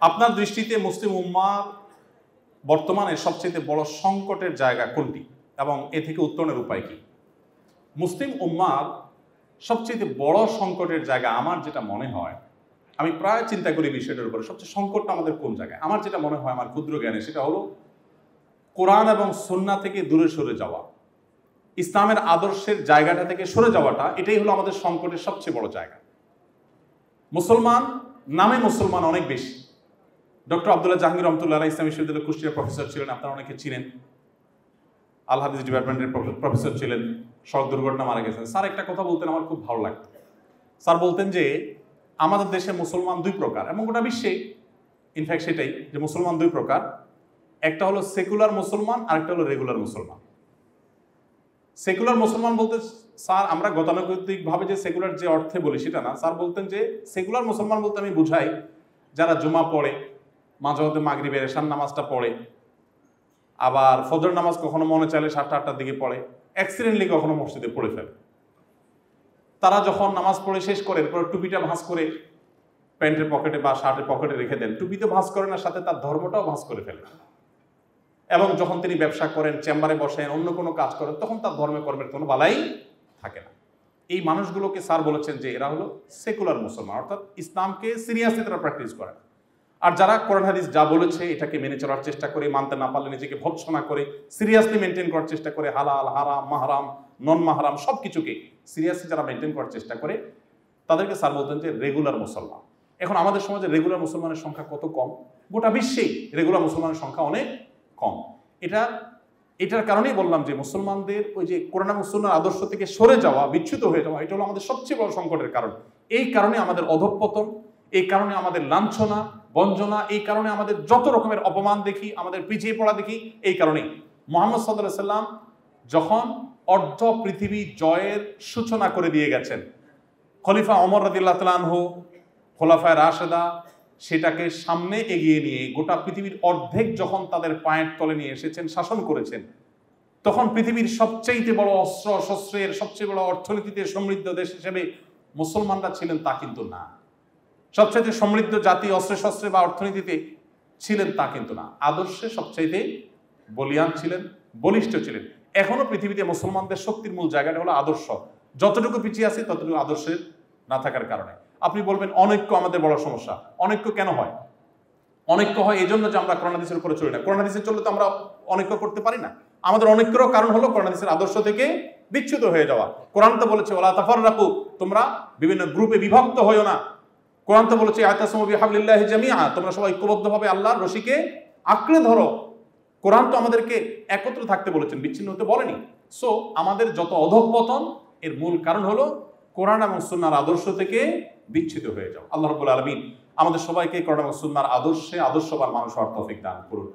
আপনার দৃষ্টিতে মুসলিম উম্মার বর্তমানে সবচেয়ে বড় সংকটের জায়গা কোনটি এবং এ থেকে উত্তরণের উপায় কি? মুসলিম উম্মার সবচেয়ে বড় সংকটের জায়গা আমার যেটা মনে হয়, আমি প্রায় চিন্তা করি বিষয়টার উপরে, সবচেয়ে সংকটটা আমাদের কোন জায়গায়? আমার যেটা মনে হয় আমার ক্ষুদ্র জ্ঞানে, সেটা হলো কোরআন এবং সুন্নাহ থেকে দূরে সরে যাওয়া, ইসলামের আদর্শের জায়গাটা থেকে সরে যাওয়াটা, এটাই হলো আমাদের সংকটের সবচেয়ে বড় জায়গা। মুসলমান নামে মুসলমান অনেক বেশি। ডক্টর আব্দুল্লাহ জাহাঙ্গীর রহমতুল্লাহ আলাইহি ইসলামী বিশ্ববিদ্যালয়ের কুষ্টিয়ার প্রফেসর ছিলেন, আপনারা অনেকে চিনেন। আল হাদিস ডিপার্টমেন্টের প্রফেসর ছিলেন, সড়ক দুর্ঘটনা মারা গেছেন। স্যার একটা কথা বলতেন, আমার খুব ভালো লাগতো। স্যার বলতেন যে আমাদের দেশে মুসলমান দুই প্রকার, এবং গোটা বিশ্বে ইনফ্যাক্ট সেটাই, যে মুসলমান দুই প্রকার। একটা হলো সেকুলার মুসলমান, আর একটা হলো রেগুলার মুসলমান। সেকুলার মুসলমান বলতে স্যার আমরা গতানুগতিকভাবে যে সেকুলার যে অর্থে বলি সেটা না। স্যার বলতেন যে সেকুলার মুসলমান বলতে আমি বুঝাই যারা জুমা পড়ে, মাঝে মধ্যে মাগরিবের এশার নামাজটা পড়ে, আবার ফজর নামাজ কখনো মনে চাইলে 7টা-8টার দিকে পড়ে, অ্যাক্সিডেন্টলি কখনো মসজিদে পড়ে ফেলে। তারা যখন নামাজ পড়ে শেষ করে এরপর টুপিটা ভাঁজ করে প্যান্টের পকেটে বা শার্টের পকেটে রেখে দেন। টুপিতে ভাঁজ করেন না, সাথে তার ধর্মটাও ভাঁজ করে ফেলে। এবং যখন তিনি ব্যবসা করেন, চেম্বারে বসেন, অন্য কোনো কাজ করেন, তখন তার ধর্মে কর্মের কোনো বালাই থাকে না। এই মানুষগুলোকে স্যার বলেছেন যে এরা হলো সেকুলার মুসলমান, অর্থাৎ ইসলামকে সিরিয়াসলি তারা প্র্যাকটিস করে। আর যারা কোরআন হাদিস যা বলেছে এটাকে মেনে চলার চেষ্টা করে, মানতে না পারলে নিজেকে ভৎসনা করে, সিরিয়াসলি মেনটেন করার চেষ্টা করে, হালাল হারাম মাহারাম নন মাহারাম সব কিছুকে সিরিয়াসলি যারা মেনটেন করার চেষ্টা করে, তাদেরকে স্যার বলতেন যে রেগুলার মুসলমান। এখন আমাদের সমাজে রেগুলার মুসলমানের সংখ্যা কত কম! গোটা বিশ্বেই রেগুলার মুসলমানের সংখ্যা অনেক কম। এটার কারণেই বললাম যে মুসলমানদের ওই যে কোরআন এবং সুন্নাহর আদর্শ থেকে সরে যাওয়া, বিচ্যুত হয়ে যাওয়া, এটা হলো আমাদের সবচেয়ে বড় সংকটের কারণ। এই কারণে আমাদের অধঃপতন, এই কারণে আমাদের লাঞ্ছনা বঞ্চনা, এই কারণে আমাদের যত রকমের অপমান দেখি, আমাদের পিছিয়ে পড়া দেখি, এই কারণেই। মুহাম্মদ সাল্লাল্লাহু আলাইহি সাল্লাম যখন অর্ধ পৃথিবী জয়ের সূচনা করে দিয়ে গেছেন, খলিফা ওমর রাদিয়াল্লাহু তাআলা আনহু, খোলাফায়ে রাশেদা সেটাকে সামনে এগিয়ে নিয়ে গোটা পৃথিবীর অর্ধেক যখন তাদের পায়ের তলে নিয়ে এসেছেন, শাসন করেছেন, তখন পৃথিবীর সবচেয়ে বড় অস্ত্র শস্ত্রের, সবচেয়ে বড় অর্থনীতিতে সমৃদ্ধ দেশ হিসেবে মুসলমানরা ছিলেন তা কিন্তু না। সবচাইতে সমৃদ্ধ জাতি অস্ত্রে শস্ত্রে বা অর্থনীতিতে ছিলেন তা কিন্তু না। আদর্শে সবচাইতে বলিয়ান ছিলেন, বলিষ্ঠ ছিলেন। এখনো পৃথিবীতে মুসলমানদের শক্তির মূল জায়গাটা হলো আদর্শ। যতটুকু পিছিয়ে আছে ততটুকু আদর্শের না থাকার কারণে। আপনি বলবেন অনৈক্য আমাদের বড় সমস্যা। অনৈক্য কেন হয়? অনৈক্য হয় এই জন্য যে আমরা কোরআন হাদিসের উপরে চলি না। কোরআন হাদিসে চললে তো আমরা অনৈক্য করতে পারি না। আমাদের অনৈক্যেরও কারণ হলো কোরআন হাদিসের আদর্শ থেকে বিচ্যুত হয়ে যাওয়া। কোরআন তো বলেছে ওয়ালা তাফাররাকু, তোমরা বিভিন্ন গ্রুপে বিভক্ত হয়ো না। কোরআন তো বলেছে আতাসিমু বিহাবলিল্লাহি জামিআ, তোমরা সবাই ঐক্যবদ্ধভাবে আল্লাহর রশিকে আঁকড়ে ধরো। কোরআন তো আমাদেরকে একত্র থাকতে বলেছেন, বিচ্ছিন্ন হতে বলেনি। সো আমাদের যত অধঃপতন এর মূল কারণ হলো কোরআন এবং সুন্নাহর আদর্শ থেকে বিচ্ছিত হয়ে যাও। আল্লাহ রাব্বুল আলামিন আমাদের সবাইকে কোরআন এবং সুন্নাহর আদর্শে আদর্শবান মানুষ হওয়ার তৌফিক দান করুন।